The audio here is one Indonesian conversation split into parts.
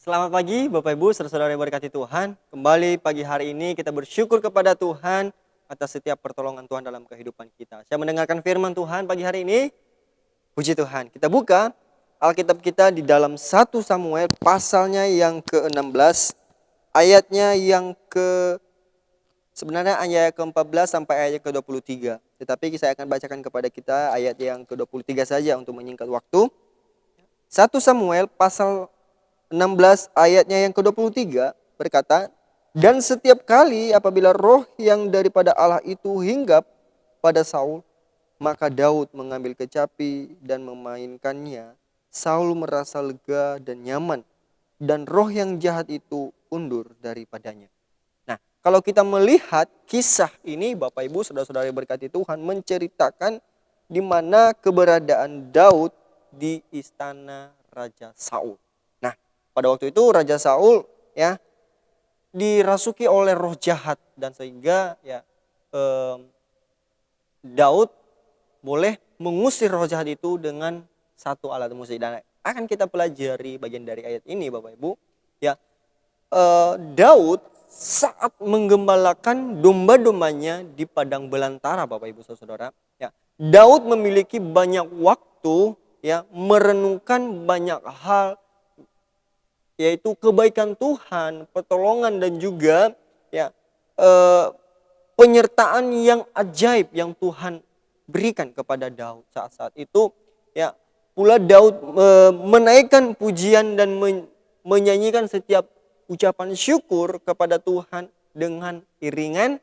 Selamat pagi Bapak Ibu, saudara-saudara yang berkati Tuhan. Kembali pagi hari ini kita bersyukur kepada Tuhan atas setiap pertolongan Tuhan dalam kehidupan kita. Saya mendengarkan firman Tuhan pagi hari ini. Puji Tuhan. Kita buka Alkitab kita di dalam 1 Samuel pasalnya yang ke-16, ayatnya yang sebenarnya ayat ke-14 sampai ayat ke-23. Tetapi saya akan bacakan kepada kita ayat yang ke-23 saja untuk menyingkat waktu. 1 Samuel pasal 16 ayatnya yang ke-23 berkata, "Dan setiap kali apabila roh yang daripada Allah itu hinggap pada Saul, maka Daud mengambil kecapi dan memainkannya. Saul merasa lega dan nyaman, dan roh yang jahat itu undur daripadanya." Nah, kalau kita melihat kisah ini, Bapak Ibu, saudara-saudara yang berkati Tuhan, menceritakan di mana keberadaan Daud di istana Raja Saul. Nah, pada waktu itu Raja Saul ya dirasuki oleh roh jahat, dan sehingga Daud boleh mengusir roh jahat itu dengan satu alat musik. Dan akan kita pelajari bagian dari ayat ini, Bapak Ibu. Ya, Daud saat menggembalakan domba-dombanya di padang belantara, Bapak Ibu saudara. Ya, Daud memiliki banyak waktu ya merenungkan banyak hal, yaitu kebaikan Tuhan, pertolongan, dan juga ya penyertaan yang ajaib yang Tuhan berikan kepada Daud saat-saat itu. Ya, pula Daud menaikkan pujian dan menyanyikan setiap ucapan syukur kepada Tuhan dengan iringan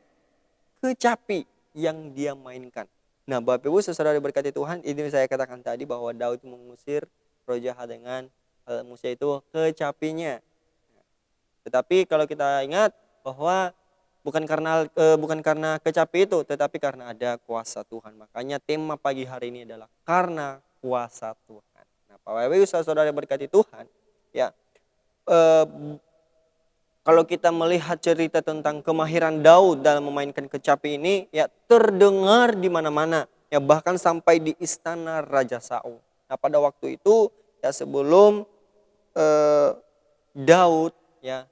kecapi yang dia mainkan. Nah, Bapak Ibu saudara berkati Tuhan, ini saya katakan tadi bahwa Daud mengusir roh jahat dengan alat musik itu kecapinya. Tetapi kalau kita ingat bahwa bukan karena kecapi itu, tetapi karena ada kuasa Tuhan. Makanya tema pagi hari ini adalah karena kuasa Tuhan. Nah, Bapak Ibu saudara berkati Tuhan, ya kalau kita melihat cerita tentang kemahiran Daud dalam memainkan kecapi ini, ya terdengar di mana-mana, ya bahkan sampai di istana Raja Saul. Nah, pada waktu itu ya sebelum Daud ya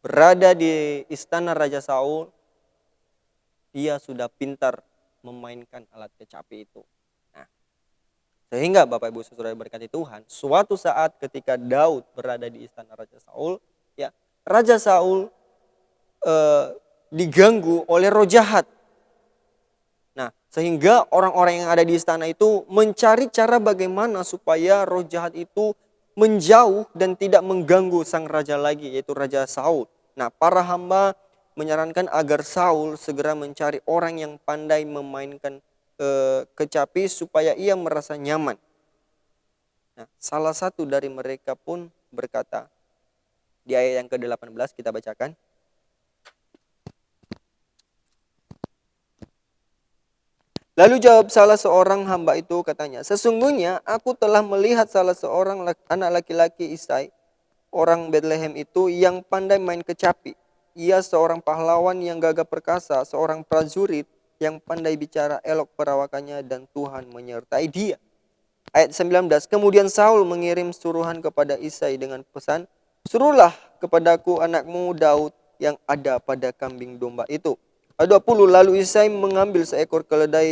berada di istana Raja Saul, dia sudah pintar memainkan alat kecapi itu. Nah, sehingga Bapak Ibu saudara berkati Tuhan, suatu saat ketika Daud berada di istana Raja Saul, ya Raja Saul diganggu oleh roh jahat. Nah, sehingga orang-orang yang ada di istana itu mencari cara bagaimana supaya roh jahat itu menjauh dan tidak mengganggu sang raja lagi, yaitu Raja Saul. Nah, para hamba menyarankan agar Saul segera mencari orang yang pandai memainkan kecapi supaya ia merasa nyaman. Nah, salah satu dari mereka pun berkata, di ayat yang ke-18 kita bacakan. Lalu jawab salah seorang hamba itu, katanya, "Sesungguhnya aku telah melihat salah seorang anak laki-laki Isai, orang Bethlehem itu, yang pandai main kecapi. Ia seorang pahlawan yang gagah perkasa, seorang prajurit yang pandai bicara elok perawakannya, dan Tuhan menyertai dia." Ayat 19, kemudian Saul mengirim suruhan kepada Isai dengan pesan, "Suruhlah kepadaku anakmu Daud yang ada pada kambing domba itu." Ayat 20, lalu Isai mengambil seekor keledai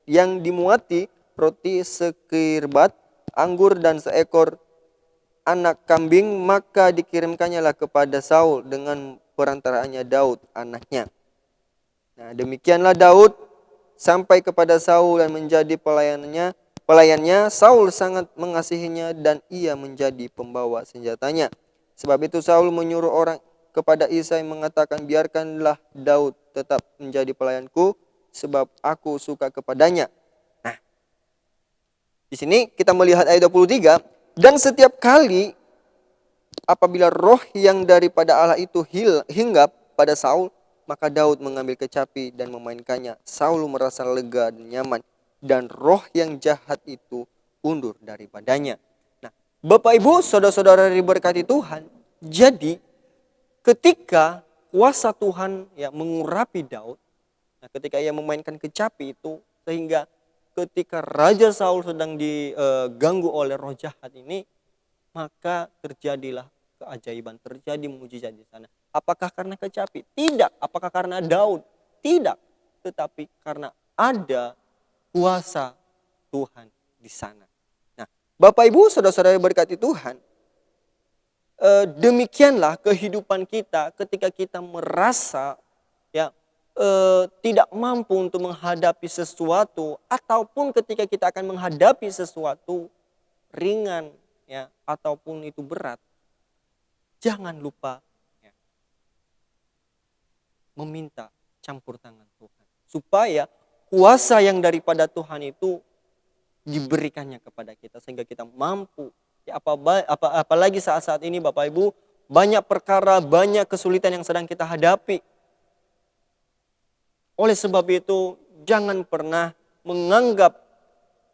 yang dimuati roti sekirbat, anggur, dan seekor anak kambing, maka dikirimkannya lah kepada Saul dengan perantaraannya Daud anaknya. Nah, demikianlah Daud sampai kepada Saul dan menjadi pelayannya. Saul sangat mengasihinya dan ia menjadi pembawa senjatanya. Sebab itu Saul menyuruh orang kepada Isai mengatakan, "Biarkanlah Daud tetap menjadi pelayanku, sebab aku suka kepadanya." Nah, di sini kita melihat ayat 23, dan setiap kali apabila roh yang daripada Allah itu hinggap pada Saul, maka Daud mengambil kecapi dan memainkannya. Saul merasa lega dan nyaman, dan roh yang jahat itu undur daripadanya. Nah, Bapak Ibu saudara-saudara diberkati Tuhan, jadi ketika kuasa Tuhan ya mengurapi Daud, nah ketika ia memainkan kecapi itu, sehingga ketika Raja Saul sedang diganggu oleh roh jahat ini, maka terjadilah keajaiban, terjadi mujizat di sana. Apakah karena kecapi? Tidak. Apakah karena Daud? Tidak. Tetapi karena ada kuasa Tuhan di sana. Nah, Bapak Ibu, saudara-saudara berkati Tuhan, demikianlah kehidupan kita ketika kita merasa ya tidak mampu untuk menghadapi sesuatu, ataupun ketika kita akan menghadapi sesuatu ringan ya ataupun itu berat. Jangan lupa ya, meminta campur tangan Tuhan supaya kuasa yang daripada Tuhan itu diberikannya kepada kita sehingga kita mampu ya, apalagi saat-saat ini Bapak Ibu, banyak perkara, banyak kesulitan yang sedang kita hadapi. Oleh sebab itu jangan pernah menganggap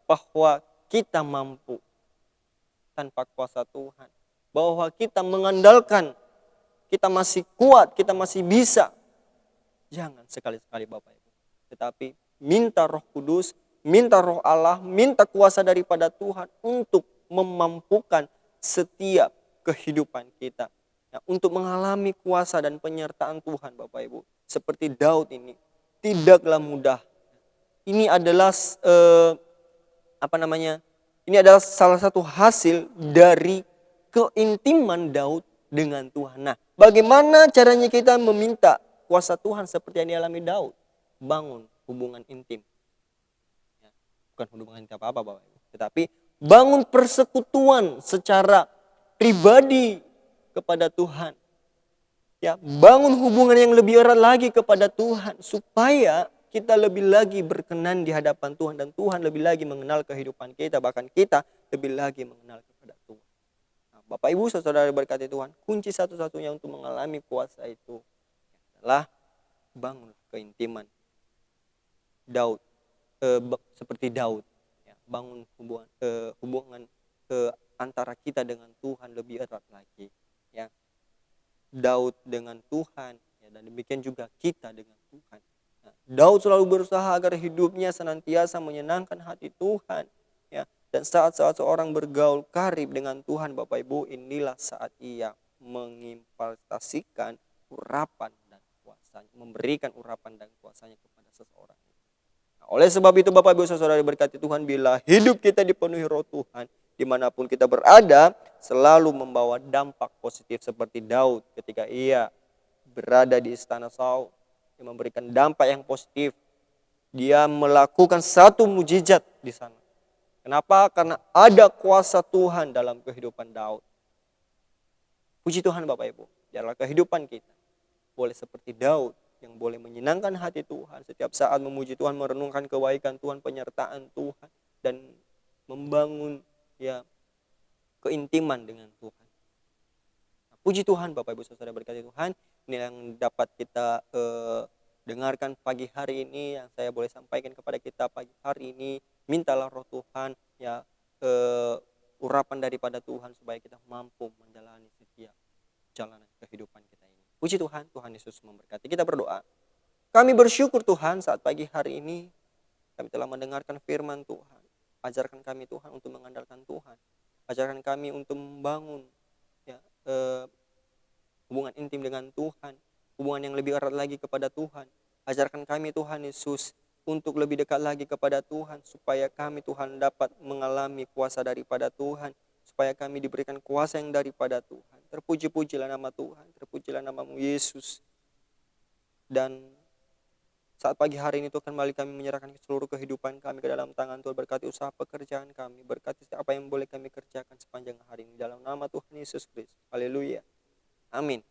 bahwa kita mampu tanpa kuasa Tuhan, bahwa kita mengandalkan kita masih kuat, kita masih bisa. Jangan sekali-sekali Bapak Ibu. Tetapi minta Roh Kudus, minta Roh Allah, minta kuasa daripada Tuhan untuk memampukan setiap kehidupan kita. Nah, untuk mengalami kuasa dan penyertaan Tuhan Bapak Ibu. Seperti Daud ini, tidaklah mudah. Ini adalah Ini adalah salah satu hasil dari keintiman Daud dengan Tuhan. Nah, bagaimana caranya kita meminta kuasa Tuhan seperti yang dialami Daud? Bangun hubungan intim. Ya, bukan hubungan intim apa-apa Bapak Ibu, tetapi bangun persekutuan secara pribadi kepada Tuhan. Ya, bangun hubungan yang lebih erat lagi kepada Tuhan supaya kita lebih lagi berkenan di hadapan Tuhan dan Tuhan lebih lagi mengenal kehidupan kita, bahkan kita lebih lagi mengenal kepada Tuhan. Nah, Bapak Ibu saudara berkati Tuhan, kunci satu-satunya untuk mengalami kuasa itu adalah bangun keintiman. Daud seperti Daud, ya, bangun hubungan antara kita dengan Tuhan lebih erat lagi, ya. Daud dengan Tuhan, ya, dan demikian juga kita dengan Tuhan. Nah, Daud selalu berusaha agar hidupnya senantiasa menyenangkan hati Tuhan, ya. Dan saat-saat seorang bergaul karib dengan Tuhan, Bapak Ibu, inilah saat ia mengimpartasikan urapan dan kuasanya, memberikan urapan dan kuasanya kepada seseorang. Nah, oleh sebab itu Bapak Ibu saudara diberkati Tuhan, bila hidup kita dipenuhi Roh Tuhan, dimanapun kita berada, selalu membawa dampak positif seperti Daud ketika ia berada di istana Saul. Dia memberikan dampak yang positif. Dia melakukan satu mujizat di sana. Kenapa? Karena ada kuasa Tuhan dalam kehidupan Daud. Puji Tuhan Bapak Ibu, dalam kehidupan kita boleh seperti Daud yang boleh menyenangkan hati Tuhan setiap saat memuji Tuhan, merenungkan kebaikan Tuhan, penyertaan Tuhan, dan membangun ya keintiman dengan Tuhan. Nah, puji Tuhan Bapak Ibu saudara berkati Tuhan, ini yang dapat kita dengarkan pagi hari ini, yang saya boleh sampaikan kepada kita pagi hari ini. Mintalah Roh Tuhan ya, urapan daripada Tuhan supaya kita mampu menjalani setiap jalanan kehidupan kita ini. Puji Tuhan, Tuhan Yesus memberkati. Kita berdoa. Kami bersyukur Tuhan saat pagi hari ini kami telah mendengarkan firman Tuhan. Ajarkan kami Tuhan untuk mengandalkan Tuhan. Ajarkan kami untuk membangun ya, hubungan intim dengan Tuhan, hubungan yang lebih erat lagi kepada Tuhan. Ajarkan kami Tuhan Yesus untuk lebih dekat lagi kepada Tuhan, supaya kami Tuhan dapat mengalami kuasa daripada Tuhan, supaya kami diberikan kuasa yang daripada Tuhan. Terpuji-pujilah nama Tuhan, terpujilah namamu Yesus. Dan saat pagi hari ini Tuhan, kembali kami menyerahkan seluruh kehidupan kami ke dalam tangan Tuhan. Berkati usaha pekerjaan kami, berkati apa yang boleh kami kerjakan sepanjang hari ini, dalam nama Tuhan Yesus Kristus. Haleluya. Amin.